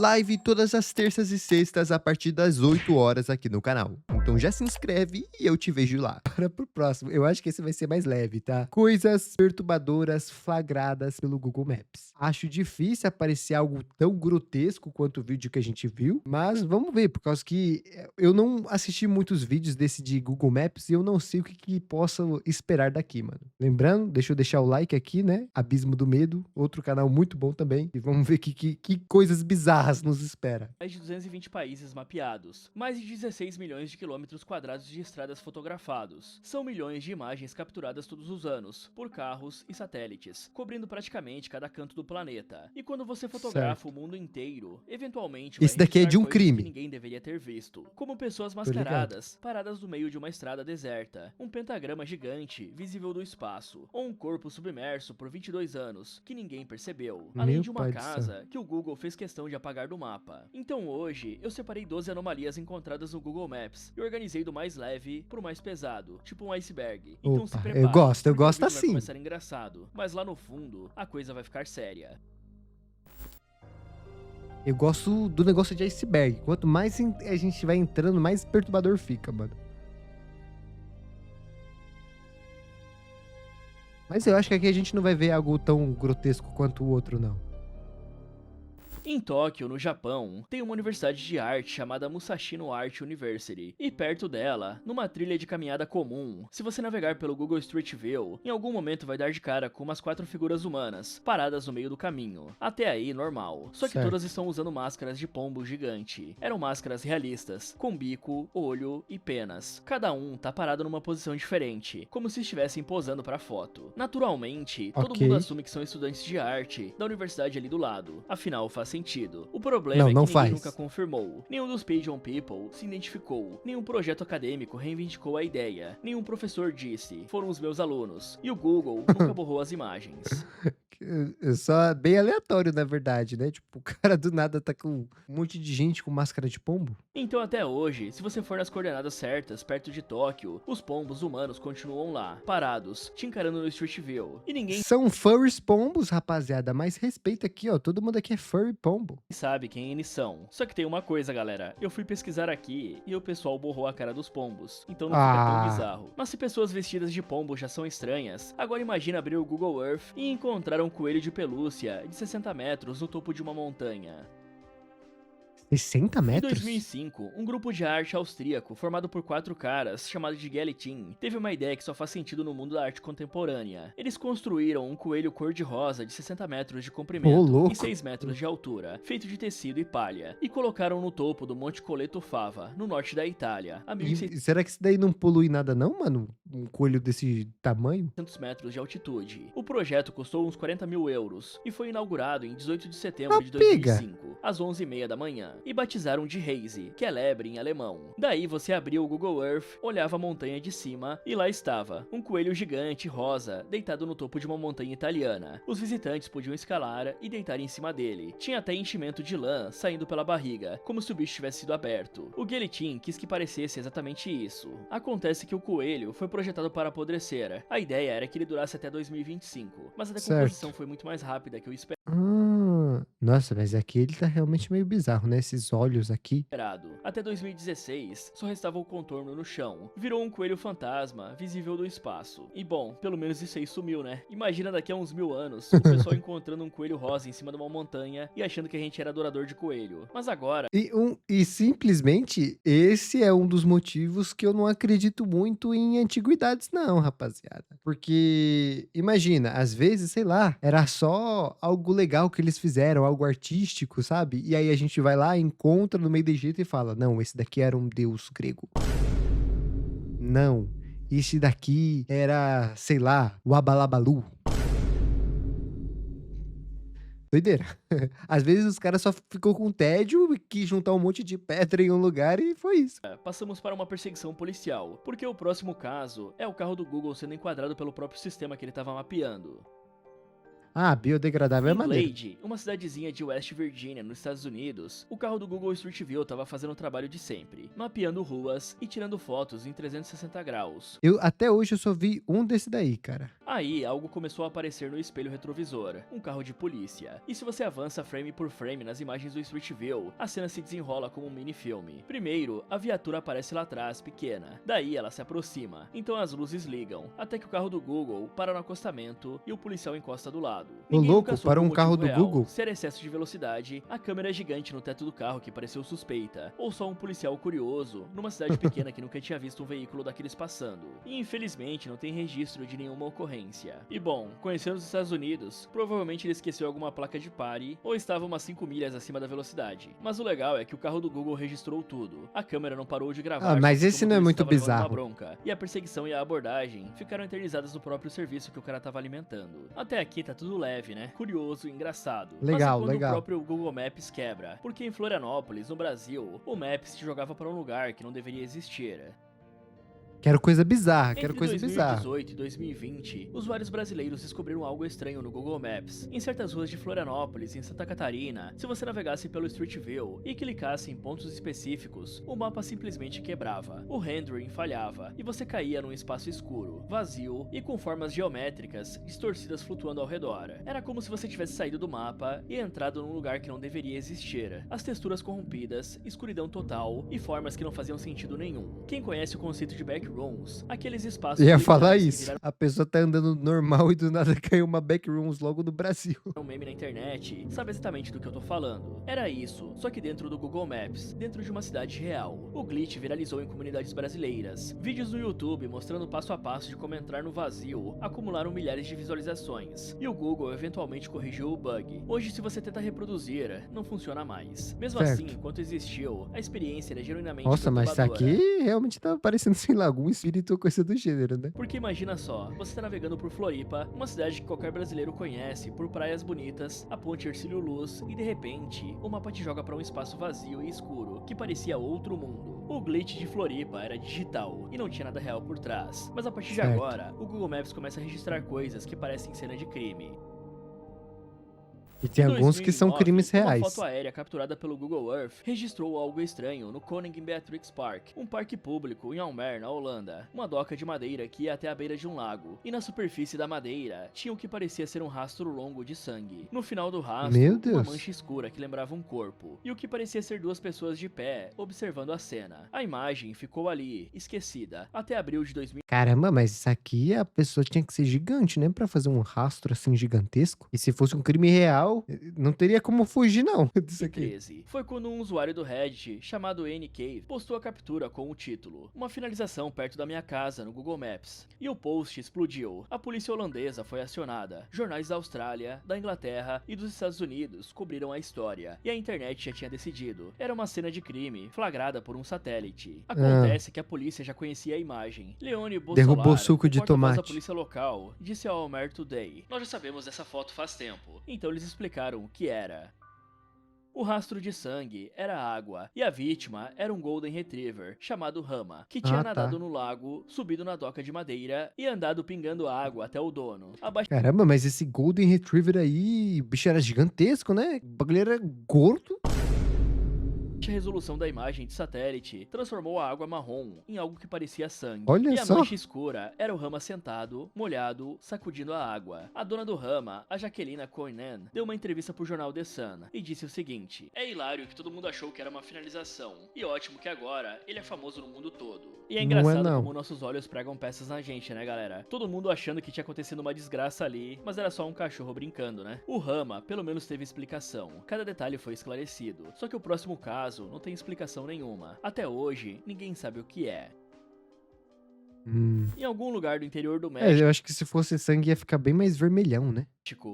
live todas as terças e sextas a partir das 8 horas aqui no canal. Então já se inscreve e eu te vejo lá. Bora pro próximo. Eu acho que esse vai ser mais leve, tá? Coisas perturbadoras flagradas pelo Google Maps. Acho difícil aparecer algo tão grotesco quanto o vídeo que a gente viu, mas vamos ver, por causa que eu não assisti muitos vídeos desse de Google Maps e eu não sei o que posso esperar daqui, mano. Lembrando, deixa eu deixar o like aqui, né? Abismo do Medo, outro canal muito bom também. E vamos ver que coisas bizarras nos espera. Mais de 220 países mapeados, mais de 16 milhões de quilômetros quadrados de estradas fotografados. São milhões de imagens capturadas todos os anos, por carros e satélites, cobrindo praticamente cada canto do planeta. E quando você fotografa Certo. o mundo inteiro, eventualmente vai Esse daqui é registrar de um coisas que crime. ninguém deveria ter visto, como pessoas Tô ligado. mascaradas, paradas no meio de uma estrada deserta, um pentagrama gigante, visível do espaço, ou um corpo submerso por 22 anos, que ninguém percebeu, além Meu de uma pai do céu. casa que o Google fez questão de apagar do mapa. Então hoje, eu separei 12 anomalias encontradas no Google Maps e organizei do mais leve pro mais pesado, tipo um iceberg. Então se Opa, prepare, eu gosto porque o vídeo vai assim. começar engraçado, mas lá no fundo, a coisa vai ficar séria. Eu gosto do negócio de iceberg. Quanto mais a gente vai entrando, mais perturbador fica, mano. Mas eu acho que aqui a gente não vai ver algo tão grotesco quanto o outro, não. Em Tóquio, no Japão, tem uma universidade de arte chamada Musashino Art University, e perto dela, numa trilha de caminhada comum, se você navegar pelo Google Street View, em algum momento vai dar de cara com umas 4 figuras humanas, paradas no meio do caminho. Até aí, normal. Só que Certo. todas estão usando máscaras de pombo gigante. Eram máscaras realistas, com bico, olho e penas. Cada um tá parado numa posição diferente, como se estivessem posando pra foto. Naturalmente, todo mundo Ok. assume que são estudantes de arte da universidade ali do lado, afinal faz sentido. O problema Não, é que não ninguém faz. nunca confirmou. Nenhum dos Pigeon People se identificou. Nenhum projeto acadêmico reivindicou a ideia. Nenhum professor disse, foram os meus alunos. E o Google nunca borrou as imagens. Só bem aleatório, na verdade, né? Tipo, o cara do nada tá com um monte de gente com máscara de pombo. Então até hoje, se você for nas coordenadas certas, perto de Tóquio, os pombos humanos continuam lá, parados, te encarando no Street View. E ninguém São furries pombos, rapaziada. Mas respeita aqui, ó. Todo mundo aqui é furry pombo. sabe quem eles são. Só que tem uma coisa, galera. Eu fui pesquisar aqui e o pessoal borrou a cara dos pombos. Então não fica tão bizarro. Mas se pessoas vestidas de pombo já são estranhas, agora imagina abrir o Google Earth e encontrar um coelho de pelúcia de 60 metros no topo de uma montanha. 60 Em metros? 2005, um grupo de arte austríaco, formado por 4 caras, chamado de Gelatin, teve uma ideia que só faz sentido no mundo da arte contemporânea. Eles construíram um coelho cor-de-rosa de 60 metros de Ô, comprimento louco. e 6 metros de altura, feito de tecido e palha, e colocaram no topo do Monte Coleto Fava, no norte da Itália, a 1.600 E será que isso daí não polui nada não, mano? Um coelho desse tamanho? metros de altitude. O projeto custou uns 40 mil euros e foi inaugurado em 18 de setembro Ah, de pega. 2005, às 11h30 da manhã, e batizaram de Haze, que é lebre em alemão. Daí você abria o Google Earth, olhava a montanha de cima e lá estava, um coelho gigante rosa, deitado no topo de uma montanha italiana. Os visitantes podiam escalar e deitar em cima dele. Tinha até enchimento de lã saindo pela barriga, como se o bicho tivesse sido aberto. O Gelatin quis que parecesse exatamente isso. Acontece que o coelho foi projetado para apodrecer. A ideia era que ele durasse até 2025, mas a decomposição Certo. foi muito mais rápida que o esperado. Nossa, mas aqui ele tá realmente meio bizarro, né? Esses olhos aqui. Até 2016, só restava o contorno no chão. Virou um coelho fantasma, visível do espaço. E bom, pelo menos isso aí sumiu, né? Imagina daqui a uns 1000 anos, o pessoal encontrando um coelho rosa em cima de uma montanha e achando que a gente era adorador de coelho. Mas agora, E simplesmente esse é um dos motivos que eu não acredito muito em antiguidades, não, rapaziada. Porque, imagina, às vezes, sei lá, era só algo legal que eles fizeram, algo artístico, sabe? E aí a gente vai lá, encontra no meio do Egito e fala: não, esse daqui era um deus grego. Não, esse daqui era, sei lá, o Abalabalu. Doideira. Às vezes os caras só ficou com tédio e quis juntar um monte de pedra em um lugar e foi isso. passamos para uma perseguição policial, porque o próximo caso é o carro do Google sendo enquadrado pelo próprio sistema que ele estava mapeando. Ah, biodegradável é Em maneiro. Glade, uma cidadezinha de West Virginia, nos Estados Unidos, o carro do Google Street View estava fazendo o trabalho de sempre, mapeando ruas e tirando fotos em 360 graus. Até hoje eu só vi um desse daí, cara. Aí, algo começou a aparecer no espelho retrovisor, um carro de polícia. E se você avança frame por frame nas imagens do Street View, a cena se desenrola como um mini-filme. Primeiro, a viatura aparece lá atrás, pequena. Daí ela se aproxima, então as luzes ligam, até que o carro do Google para no acostamento e o policial encosta do lado. Ô, Ninguém louco, nunca soube para o um carro motivo do real, Google? se era excesso de velocidade, a câmera gigante no teto do carro que pareceu suspeita, ou só um policial curioso, numa cidade pequena que nunca tinha visto um veículo daqueles passando. E infelizmente não tem registro de nenhuma ocorrência. E bom, conhecendo os Estados Unidos, provavelmente ele esqueceu alguma placa de pare, ou estava umas 5 milhas acima da velocidade. Mas o legal é que o carro do Google registrou tudo. A câmera não parou de gravar. Ah, mas só porque esse o não é motorista muito tava levando uma bizarro. bronca. E a perseguição e a abordagem ficaram eternizadas no próprio serviço que o cara tava alimentando. Até aqui tá tudo leve, né? Curioso e engraçado. Legal, Mas é quando legal. o próprio Google Maps quebra. Porque em Florianópolis, no Brasil, o Maps te jogava para um lugar que não deveria existir. Quero coisa bizarra, quero Entre coisa bizarra. 2018 e 2020, usuários brasileiros descobriram algo estranho no Google Maps. Em certas ruas de Florianópolis, em Santa Catarina, se você navegasse pelo Street View e clicasse em pontos específicos, o mapa simplesmente quebrava, o rendering falhava e você caía num espaço escuro, vazio e com formas geométricas distorcidas flutuando ao redor. Era como se você tivesse saído do mapa e entrado num lugar que não deveria existir. As texturas corrompidas, escuridão total e formas que não faziam sentido nenhum. Quem conhece o conceito de backrooms, aqueles espaços Ia falar literais que isso. A pessoa tá andando normal e do nada caiu uma backrooms logo no Brasil. um meme na internet, sabe exatamente do que eu tô falando. Era isso, só que dentro do Google Maps, dentro de uma cidade real. O glitch viralizou em comunidades brasileiras. Vídeos no YouTube mostrando passo a passo de como entrar no vazio acumularam milhares de visualizações. E o Google eventualmente corrigiu o bug. Hoje, se você tenta reproduzir, não funciona mais. Mesmo Certo. assim, enquanto existiu, a experiência era genuinamente Nossa, mas isso perturbadora. aqui realmente tá parecendo, sei lá, algum espírito ou coisa do gênero, né? Porque imagina só, você tá navegando por Floripa, uma cidade que qualquer brasileiro conhece, por praias bonitas, a ponte Hercílio Luz, e de repente, o mapa te joga pra um espaço vazio e escuro, que parecia outro mundo. O glitch de Floripa era digital, e não tinha nada real por trás. Mas a partir de Certo. agora, o Google Maps começa a registrar coisas que parecem cena de crime. E tem Em alguns que são 2009, crimes reais. Uma foto aérea capturada pelo Google Earth registrou algo estranho no Koningin Beatrix Park, um parque público em Almere, na Holanda. Uma doca de madeira que ia até a beira de um lago. E na superfície da madeira tinha o que parecia ser um rastro longo de sangue. No final do rastro, Meu uma Deus. mancha escura que lembrava um corpo. E o que parecia ser duas pessoas de pé, observando a cena. A imagem ficou ali, esquecida, até abril de 2013. Caramba, mas isso aqui a pessoa tinha que ser gigante, né? Pra fazer um rastro assim gigantesco. E se fosse um crime real, não teria como fugir, não, disso aqui. Foi quando um usuário do Reddit, chamado NK, postou a captura com o título "Uma finalização perto da minha casa" no Google Maps. E o post explodiu. A polícia holandesa foi acionada. Jornais da Austrália, da Inglaterra e dos Estados Unidos cobriram a história. E a internet já tinha decidido. Era uma cena de crime, flagrada por um satélite. Acontece que a polícia já conhecia a imagem. Leone Bossolar, Derrubou suco de porta-voz da tomate. polícia local, disse ao Almere Today: "Nós já sabemos dessa foto faz tempo." Então eles explicaram o que era. O rastro de sangue era água, e a vítima era um Golden Retriever, chamado Rama, que tinha Ah, tá. nadado no lago, subido na doca de madeira e andado pingando água até o dono. A Caramba, mas esse Golden Retriever aí, o bicho era gigantesco, né? O bagulho era gordo. baixa resolução da imagem de satélite transformou a água marrom em algo que parecia sangue. Olha e a só. mancha escura era o Rama sentado, molhado, sacudindo a água. A dona do Rama, a Jaquelina Coinan, deu uma entrevista pro jornal The Sun e disse o seguinte: "É hilário que todo mundo achou que era uma finalização, e ótimo que agora ele é famoso no mundo todo." E é Não é, engraçado não. como nossos olhos pregam peças na gente, né, galera? Todo mundo achando que tinha acontecido uma desgraça ali, mas era só um cachorro brincando, né? O Rama, pelo menos, teve explicação. Cada detalhe foi esclarecido. Só que o próximo caso não tem explicação nenhuma. Até hoje, ninguém sabe o que é. Em algum lugar do interior do México, Eu acho que se fosse sangue ia ficar bem mais vermelhão, né?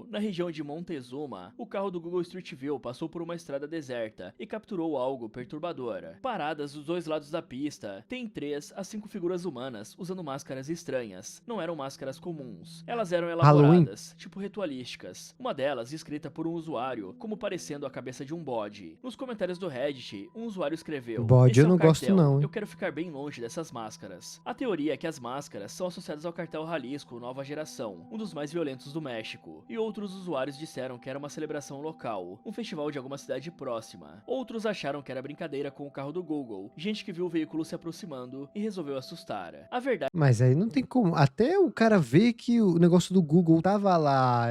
na região de Montezuma, o carro do Google Street View passou por uma estrada deserta e capturou algo perturbador. Paradas dos dois lados da pista, tem 3 a 5 figuras humanas usando máscaras estranhas. Não eram máscaras comuns. Elas eram elaboradas, tipo ritualísticas. Uma delas escrita por um usuário, como parecendo a cabeça de um bode. Nos comentários do Reddit, um usuário escreveu: Bode "Esse eu é um não gosto cartel. não, hein?" Eu quero ficar bem longe dessas máscaras." A teoria é que as máscaras são associadas ao cartel Jalisco Nova Geração, um dos mais violentos do México. México, e outros usuários disseram que era uma celebração local, um festival de alguma cidade próxima. Outros acharam que era brincadeira com o carro do Google, gente que viu o veículo se aproximando e resolveu assustar. A verdade Mas aí não tem como. Até o cara ver que o negócio do Google tava lá,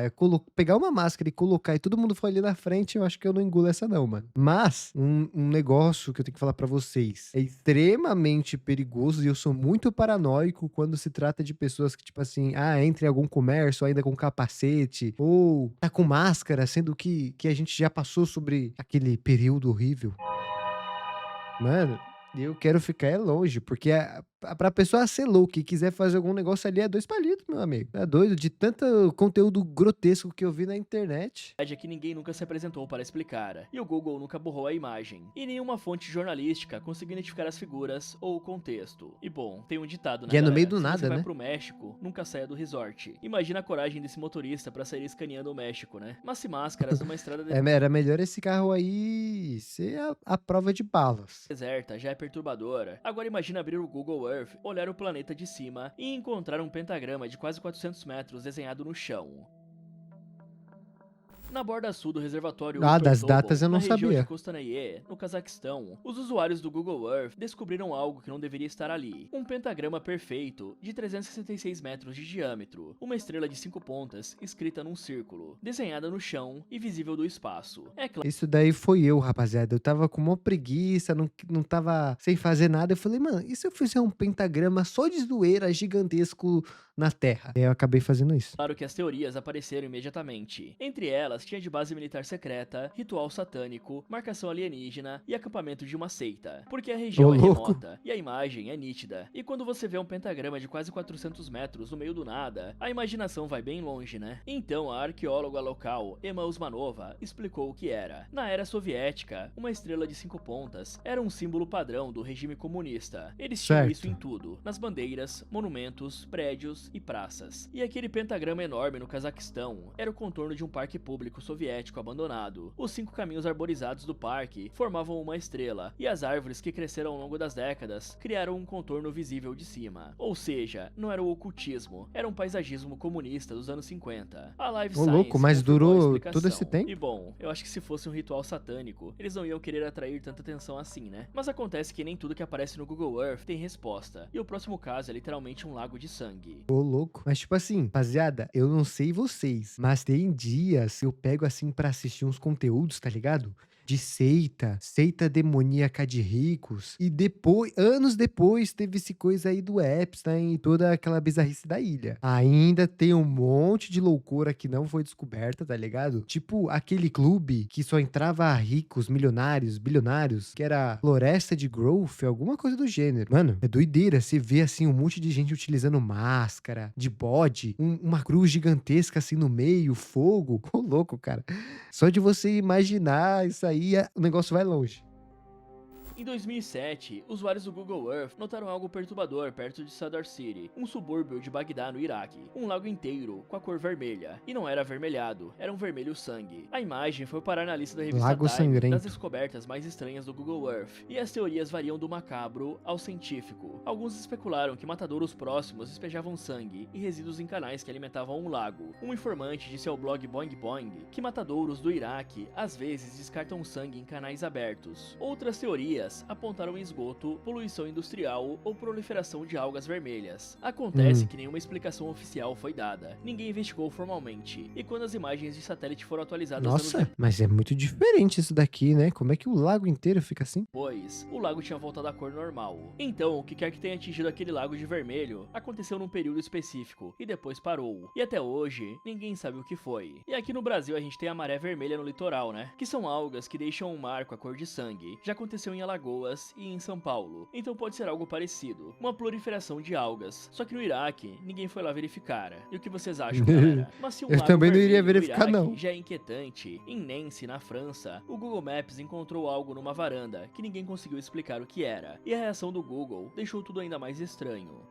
pegar uma máscara e colocar e todo mundo foi ali na frente, eu acho que eu não engulo essa não, mano. Mas, um negócio que eu tenho que falar pra vocês, é extremamente perigoso e eu sou muito paranoico quando se trata de pessoas que, tipo assim, entra em algum comércio ainda com capacete, ou tá com máscara, sendo que a gente já passou sobre aquele período horrível. Mano, eu quero ficar longe, porque pra pessoa ser louca e quiser fazer algum negócio ali é 2 palitos, meu amigo. Tá doido? De tanto conteúdo grotesco que eu vi na internet. é que ninguém nunca se apresentou para explicar, e o Google nunca borrou a imagem, e nenhuma fonte jornalística conseguiu identificar as figuras ou o contexto. E bom, tem um ditado, né, E é no galera? meio do Se nada, você vai né? pro México, nunca saia do resort. Imagina a coragem desse motorista pra sair escaneando o México, né? Mas se máscaras numa estrada Era melhor esse carro aí ser a prova de balas. deserta já é perturbadora. Agora imagina abrir o Google Earth, olhar o planeta de cima e encontrar um pentagrama de quase 400 metros desenhado no chão. Na borda sul do reservatório Das Upertobol, datas eu na não região de sabia. Kostanaié, no Cazaquistão, os usuários do Google Earth descobriram algo que não deveria estar ali. Um pentagrama perfeito, de 366 metros de diâmetro, uma estrela de 5 pontas escrita num círculo, desenhada no chão e visível do espaço. É claro Isso daí foi eu, rapaziada. Eu tava com uma preguiça, não tava sem fazer nada. Eu falei, mano, e se eu fizer um pentagrama só de zoeira gigantesco na Terra? E aí eu acabei fazendo isso. que as teorias apareceram imediatamente. Entre elas, tinha de base militar secreta, ritual satânico, marcação alienígena e acampamento de uma seita. Porque a região Ô, é louco. remota e a imagem é nítida. E quando você vê um pentagrama de quase 400 metros no meio do nada, a imaginação vai bem longe, né? Então a arqueóloga local, Emma Usmanova, explicou o que era. Na era soviética, uma estrela de 5 pontas era um símbolo padrão do regime comunista. Eles tinham Certo. isso em tudo, nas bandeiras, monumentos, prédios e praças. E aquele pentagrama enorme no Cazaquistão era o contorno de um parque público soviético abandonado. Os 5 caminhos arborizados do parque formavam uma estrela, e as árvores que cresceram ao longo das décadas criaram um contorno visível de cima. Ou seja, não era o ocultismo, era um paisagismo comunista dos anos 50. A Live Ô, Science louco, mas confirmou a durou explicação. todo esse tempo? E bom, eu acho que se fosse um ritual satânico, eles não iam querer atrair tanta atenção assim, né? Mas acontece que nem tudo que aparece no Google Earth tem resposta, e o próximo caso é literalmente um lago de sangue. Ô, louco. Mas, tipo assim, rapaziada, eu não sei vocês, mas tem dias eu pego assim pra assistir uns conteúdos, tá ligado? De seita demoníaca de ricos. E depois, anos depois, teve esse coisa aí do Epstein e toda aquela bizarrice da ilha. Ainda tem um monte de loucura que não foi descoberta, tá ligado? Tipo aquele clube que só entrava ricos, milionários, bilionários, que era Floresta de Growth, alguma coisa do gênero. Mano, é doideira. Você vê assim um monte de gente utilizando máscara, de bode, uma cruz gigantesca assim no meio, fogo. Ô, louco, cara. Só de você imaginar isso aí, o negócio vai longe. Em 2007, usuários do Google Earth notaram algo perturbador perto de Sadr City, um subúrbio de Bagdá, no Iraque. Um lago inteiro com a cor vermelha. E não era avermelhado, era um vermelho sangue. A imagem foi parar na lista da revista Lago Time sangrento. das descobertas mais estranhas do Google Earth. E as teorias variam do macabro ao científico. Alguns especularam que matadouros próximos despejavam sangue e resíduos em canais que alimentavam um lago. Um informante disse ao blog Boing Boing que matadouros do Iraque às vezes descartam sangue em canais abertos. Outras teorias apontaram esgoto, poluição industrial ou proliferação de algas vermelhas. Acontece que nenhuma explicação oficial foi dada. Ninguém investigou formalmente. E quando as imagens de satélite foram atualizadas Nossa, mas é muito diferente isso daqui, né? Como é que o lago inteiro fica assim? depois, o lago tinha voltado à cor normal. Então, o que quer que tenha atingido aquele lago de vermelho aconteceu num período específico e depois parou. E até hoje, ninguém sabe o que foi. E aqui no Brasil a gente tem a maré vermelha no litoral, né? Que são algas que deixam o mar com a cor de sangue. Já aconteceu em Alagoas e em São Paulo. Então pode ser algo parecido. Uma proliferação de algas. Só que no Iraque, ninguém foi lá verificar. E o que vocês acham, galera? Mas se um Eu lago também não iria vermelho no verificar, Iraque não. já é inquietante, em Nancy, na França, o Google Maps encontrou algo numa varanda que ninguém conseguiu explicar o que era. E a reação do Google deixou tudo ainda mais estranho.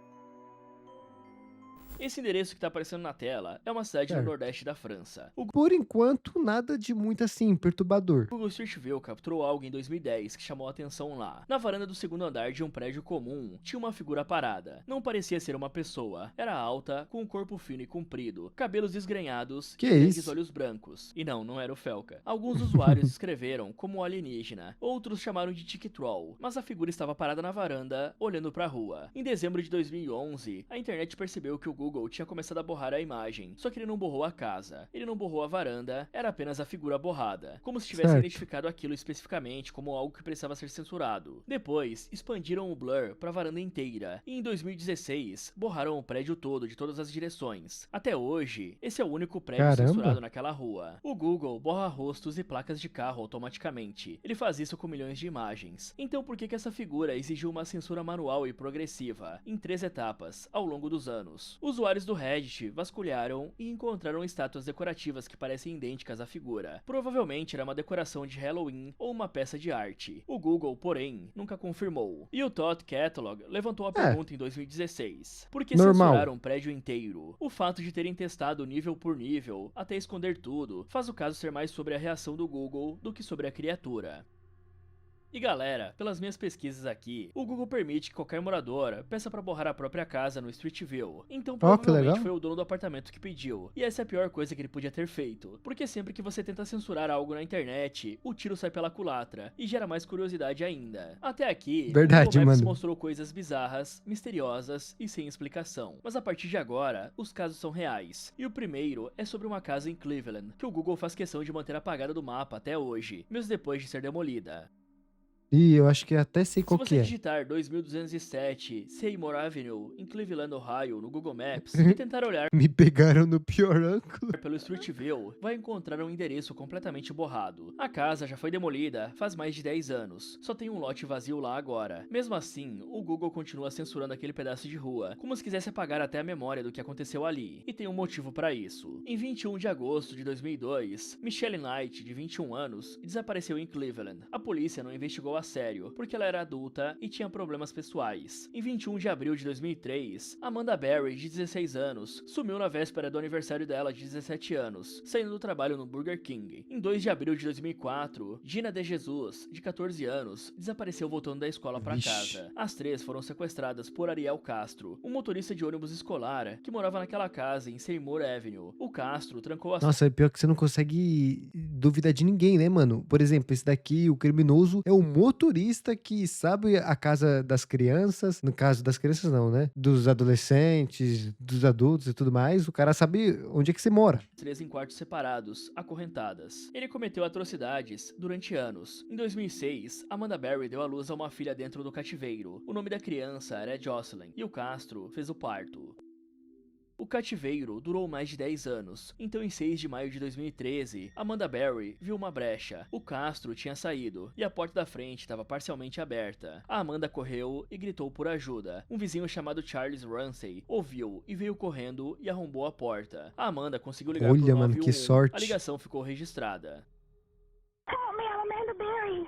Esse endereço que tá aparecendo na tela é uma cidade no Certo. nordeste da França. O Por enquanto, nada de muito assim, perturbador. Google Street View capturou algo em 2010 que chamou a atenção lá. Na varanda do segundo andar de um prédio comum, tinha uma figura parada. Não parecia ser uma pessoa. Era alta, com um corpo fino e comprido, cabelos desgrenhados Que e grandes isso? olhos brancos. E não era o Felca. Alguns usuários escreveram como alienígena, outros chamaram de Tic Troll, mas a figura estava parada na varanda, olhando pra rua. Em dezembro de 2011, a internet percebeu que o Google tinha começado a borrar a imagem, só que ele não borrou a casa, ele não borrou a varanda, era apenas a figura borrada, como se tivesse Certo. identificado aquilo especificamente como algo que precisava ser censurado. Depois, expandiram o blur pra varanda inteira, e em 2016, borraram o prédio todo de todas as direções. Até hoje, esse é o único prédio Caramba. censurado naquela rua. O Google borra rostos e placas de carro automaticamente. Ele faz isso com milhões de imagens. Então por que essa figura exigiu uma censura manual e progressiva, em 3 etapas, ao longo dos anos? Usuários do Reddit vasculharam e encontraram estátuas decorativas que parecem idênticas à figura. Provavelmente era uma decoração de Halloween ou uma peça de arte. O Google, porém, nunca confirmou. E o Thought Catalog levantou a pergunta em 2016. Por que Normal. censurar um prédio inteiro? O fato de terem testado nível por nível, até esconder tudo, faz o caso ser mais sobre a reação do Google do que sobre a criatura. E galera, pelas minhas pesquisas aqui, o Google permite que qualquer morador peça pra borrar a própria casa no Street View. Então que provavelmente legal. foi o dono do apartamento que pediu. E essa é a pior coisa que ele podia ter feito. Porque sempre que você tenta censurar algo na internet, o tiro sai pela culatra e gera mais curiosidade ainda. Até aqui, Verdade, o Google Maps mano. mostrou coisas bizarras, misteriosas e sem explicação. Mas a partir de agora, os casos são reais. E o primeiro é sobre uma casa em Cleveland, que o Google faz questão de manter apagada do mapa até hoje, mesmo depois de ser demolida. Ih, eu acho que até sei Se qual você que é. digitar 2207 Seymour Avenue em Cleveland, Ohio, no Google Maps e tentar olhar Me pegaram no pior ângulo. pelo Street View, vai encontrar um endereço completamente borrado. A casa já foi demolida faz mais de 10 anos, só tem um lote vazio lá agora. Mesmo assim, o Google continua censurando aquele pedaço de rua, como se quisesse apagar até a memória do que aconteceu ali. E tem um motivo pra isso. Em 21 de agosto de 2002, Michelle Knight, de 21 anos, desapareceu em Cleveland. A polícia não investigou a sério, porque ela era adulta e tinha problemas pessoais. Em 21 de abril de 2003, Amanda Berry, de 16 anos, sumiu na véspera do aniversário dela de 17 anos, saindo do trabalho no Burger King. Em 2 de abril de 2004, Gina de Jesus, de 14 anos, desapareceu voltando da escola pra Vixe. casa. As 3 foram sequestradas por Ariel Castro, um motorista de ônibus escolar que morava naquela casa em Seymour Avenue. O Castro trancou as Nossa, é pior que você não consegue duvidar de ninguém, né, mano? Por exemplo, esse daqui, o criminoso, é o motorista que sabe a casa das crianças. No caso das crianças, não, né? Dos adolescentes, dos adultos e tudo mais. O cara sabe onde é que você mora. 3 em quartos separados, acorrentadas. Ele cometeu atrocidades durante anos. Em 2006, Amanda Berry deu à luz a uma filha dentro do cativeiro. O nome da criança era Jocelyn, e o Castro fez o parto. O cativeiro durou mais de 10 anos, então em 6 de maio de 2013, Amanda Berry viu uma brecha. O Castro tinha saído, e a porta da frente estava parcialmente aberta. A Amanda correu e gritou por ajuda. Um vizinho chamado Charles Ramsey ouviu e veio correndo e arrombou a porta. A Amanda conseguiu ligar Olha, pro mano, que 911. sorte. A ligação ficou registrada. Help me, I'm Amanda Berry.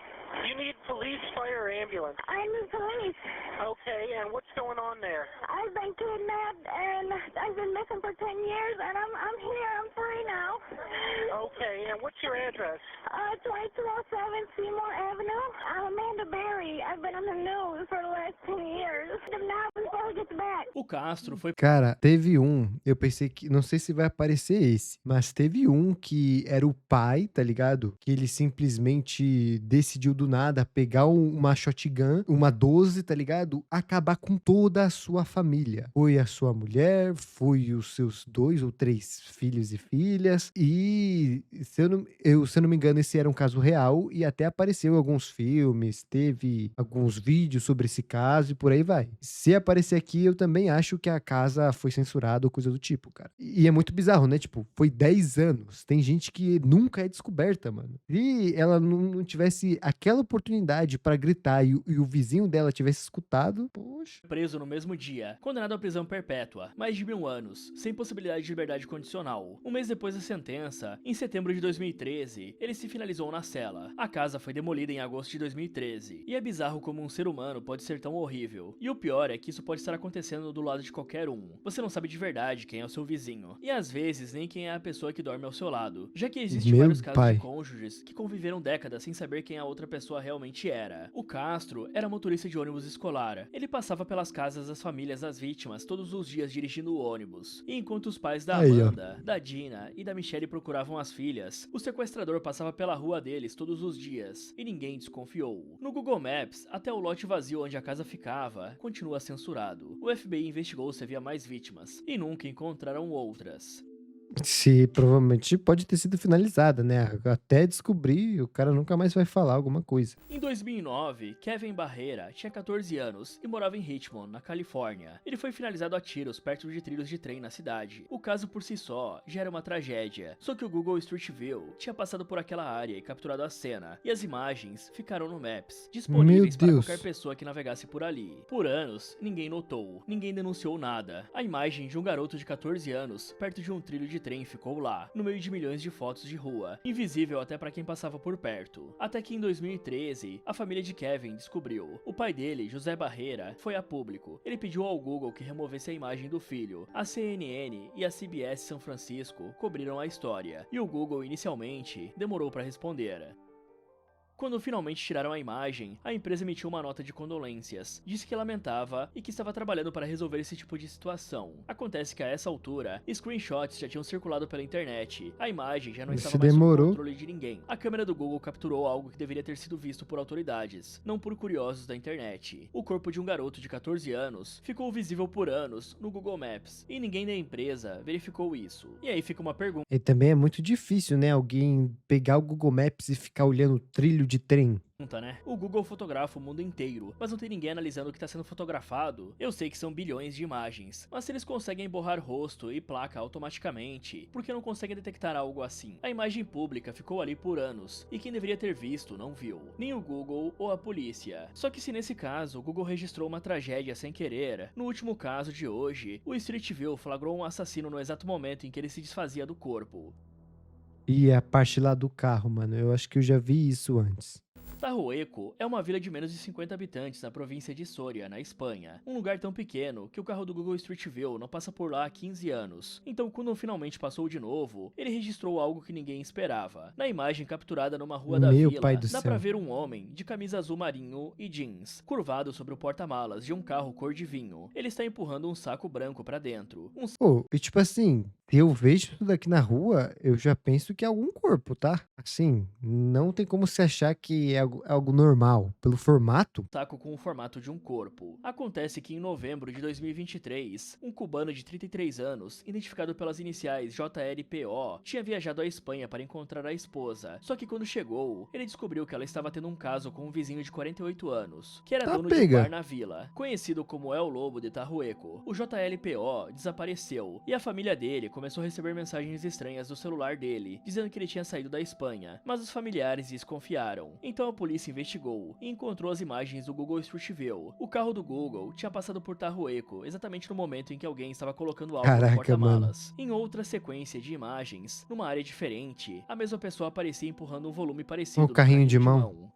You need police, fire, or ambulance. I need police. Okay, and what's going on there? I've been kidnapped and I've been missing for 10 years and I'm here, I'm free now. Okay, and what's your address? 2207 Seymour Avenue. I'm Amanda Berry. I've been on the news for the last 10 years. Now before he gets back. O Castro foi Cara, teve um, eu pensei que, não sei se vai aparecer esse, mas teve um que era o pai, tá ligado? Que ele simplesmente decidiu do nada pegar uma shotgun, uma 12, tá ligado? Acabar com toda a sua família. Foi a sua mulher, foi os seus 2 ou 3 filhos e filhas, e se eu não me engano, esse era um caso real, e até apareceu em alguns filmes, teve alguns vídeos sobre esse caso, e por aí vai. Se aparecer aqui, eu também acho que a casa foi censurada ou coisa do tipo, cara. E é muito bizarro, né? Tipo, foi 10 anos. Tem gente que nunca é descoberta, mano. E ela não tivesse aquela oportunidade pra gritar e o vizinho dela tivesse escutado, poxa. preso no mesmo dia, condenado à prisão perpétua, mais de 1000 anos, sem possibilidade de liberdade condicional. Um mês depois da sentença, em setembro de 2013, ele se finalizou na cela. A casa foi demolida em agosto de 2013, e é bizarro como um ser humano pode ser tão horrível. E o pior é que isso pode pode estar acontecendo do lado de qualquer um. Você não sabe de verdade quem é o seu vizinho. E às vezes nem quem é a pessoa que dorme ao seu lado. Já que existem vários casos de cônjuges que conviveram décadas sem saber quem a outra pessoa realmente era. O Castro era motorista de ônibus escolar. Ele passava pelas casas das famílias das vítimas todos os dias dirigindo o ônibus. E enquanto os pais da Amanda, da Dina e da Michelle procuravam as filhas, o sequestrador passava pela rua deles todos os dias. E ninguém desconfiou. No Google Maps, até o lote vazio onde a casa ficava continua censurado. O FBI investigou se havia mais vítimas e nunca encontraram outras. Se provavelmente pode ter sido finalizada, né? Até descobrir, o cara nunca mais vai falar alguma coisa. Em 2009, Kevin Barreira tinha 14 anos e morava em Richmond, na Califórnia. Ele foi finalizado a tiros perto de trilhos de trem na cidade. O caso por si só já era uma tragédia, só que o Google Street View tinha passado por aquela área e capturado a cena, e as imagens ficaram no Maps, disponíveis para qualquer pessoa que navegasse por ali. Por anos, ninguém notou, ninguém denunciou nada. A imagem de um garoto de 14 anos perto de um trilho de trem ficou lá, no meio de milhões de fotos de rua, invisível até para quem passava por perto. Até que em 2013, a família de Kevin descobriu. O pai dele, José Barreira, foi a público. Ele pediu ao Google que removesse a imagem do filho. A CNN e a CBS São Francisco cobriram a história, e o Google inicialmente demorou para responder. Quando finalmente tiraram a imagem, a empresa emitiu uma nota de condolências, disse que lamentava e que estava trabalhando para resolver esse tipo de situação. Acontece que a essa altura, screenshots já tinham circulado pela internet, a imagem já não estava mais sob controle de ninguém. A câmera do Google capturou algo que deveria ter sido visto por autoridades, não por curiosos da internet. O corpo de um garoto de 14 anos ficou visível por anos no Google Maps, e ninguém da empresa verificou isso. E aí fica uma pergunta. E também é muito difícil, né, alguém pegar o Google Maps e ficar olhando o trilho de trem. Né? O Google fotografa o mundo inteiro, mas não tem ninguém analisando o que está sendo fotografado. Eu sei que são bilhões de imagens, mas se eles conseguem borrar rosto e placa automaticamente, por que não conseguem detectar algo assim? A imagem pública ficou ali por anos, e quem deveria ter visto não viu, nem o Google ou a polícia. Só que se nesse caso o Google registrou uma tragédia sem querer, no último caso de hoje, o Street View flagrou um assassino no exato momento em que ele se desfazia do corpo. E a parte lá do carro, mano, eu acho que eu já vi isso antes. Tahueco é uma vila de menos de 50 habitantes na província de Soria, na Espanha. Um lugar tão pequeno que o carro do Google Street View não passa por lá há 15 anos. Então, quando finalmente passou de novo, ele registrou algo que ninguém esperava. Na imagem capturada numa rua da vila, dá pra ver um homem de camisa azul marinho e jeans, curvado sobre o porta-malas de um carro cor de vinho. Ele está empurrando um saco branco pra dentro. E tipo assim, eu vejo tudo aqui na rua, eu já penso que é algum corpo, tá? Assim, não tem como se achar que é algo normal. Pelo formato? Saco com o formato de um corpo. Acontece que em novembro de 2023, um cubano de 33 anos, identificado pelas iniciais JLPO, tinha viajado à Espanha para encontrar a esposa. Só que quando chegou, ele descobriu que ela estava tendo um caso com um vizinho de 48 anos, que era dono de um bar na vila, conhecido como El Lobo de Tahueco. O JLPO desapareceu, e a família dele começou a receber mensagens estranhas do celular dele, dizendo que ele tinha saído da Espanha, mas os familiares desconfiaram. Então a polícia investigou e encontrou as imagens do Google Street View. O carro do Google tinha passado por Tahueco exatamente no momento em que alguém estava colocando algo no porta-malas. Em outra sequência de imagens, numa área diferente, a mesma pessoa aparecia empurrando um volume parecido no carrinho de mão.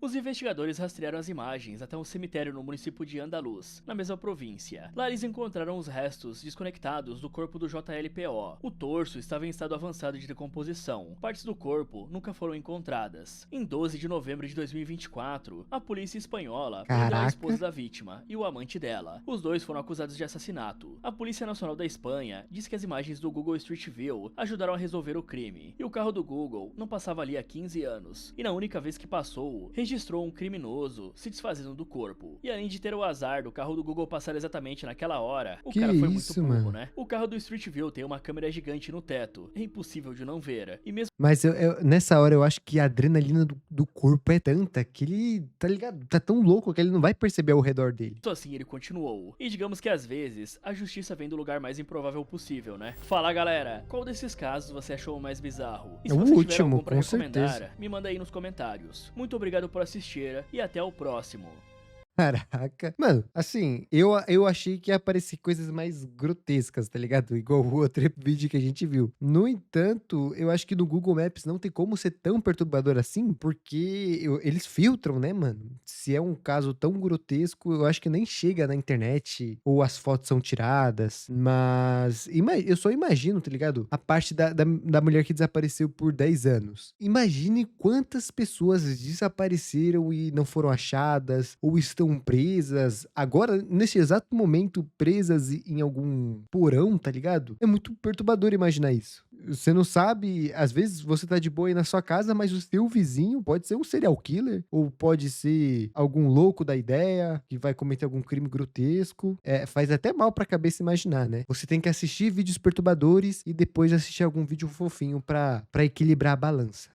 Os investigadores rastrearam as imagens até um cemitério no município de Andaluz, na mesma província. Lá eles encontraram os restos desconectados do corpo do JLPO. O torso estava em estado avançado de decomposição. Partes do corpo nunca foram encontradas. Em 12 de novembro de 2024, a polícia espanhola prendeu a esposa da vítima e o amante dela. Os dois foram acusados de assassinato. A Polícia Nacional da Espanha disse que as imagens do Google Street View ajudaram a resolver o crime. E o carro do Google não passava ali há 15 anos. E na única vez que passou, registrou um criminoso se desfazendo do corpo. E além de ter o azar do carro do Google passar exatamente naquela hora, o cara foi muito burro, né? O carro do Street View tem uma câmera gigante no teto. É impossível de não ver. E mesmo... Mas nessa hora eu acho que a adrenalina do corpo é tanta que ele, tá ligado? Tá tão louco que ele não vai perceber ao redor dele. Só assim ele continuou. E digamos que às vezes, a justiça vem do lugar mais improvável possível, né? Fala galera, qual desses casos você achou o mais bizarro? E se você tiver algum pra recomendar, me manda aí nos comentários. Muito obrigado por assistir e até o próximo. Caraca. Mano, assim, eu achei que ia aparecer coisas mais grotescas, tá ligado? Igual o outro vídeo que a gente viu. No entanto, eu acho que no Google Maps não tem como ser tão perturbador assim, porque eles filtram, né, mano? Se é um caso tão grotesco, eu acho que nem chega na internet, ou as fotos são tiradas. Mas eu só imagino, tá ligado? A parte da mulher que desapareceu por 10 anos. Imagine quantas pessoas desapareceram e não foram achadas, ou estão presas, agora, nesse exato momento, presas em algum porão, tá ligado? É muito perturbador imaginar isso. Você não sabe, às vezes você tá de boa aí na sua casa, mas o seu vizinho pode ser um serial killer, ou pode ser algum louco da ideia, que vai cometer algum crime grotesco. É, faz até mal pra cabeça imaginar, né? Você tem que assistir vídeos perturbadores e depois assistir algum vídeo fofinho pra equilibrar a balança.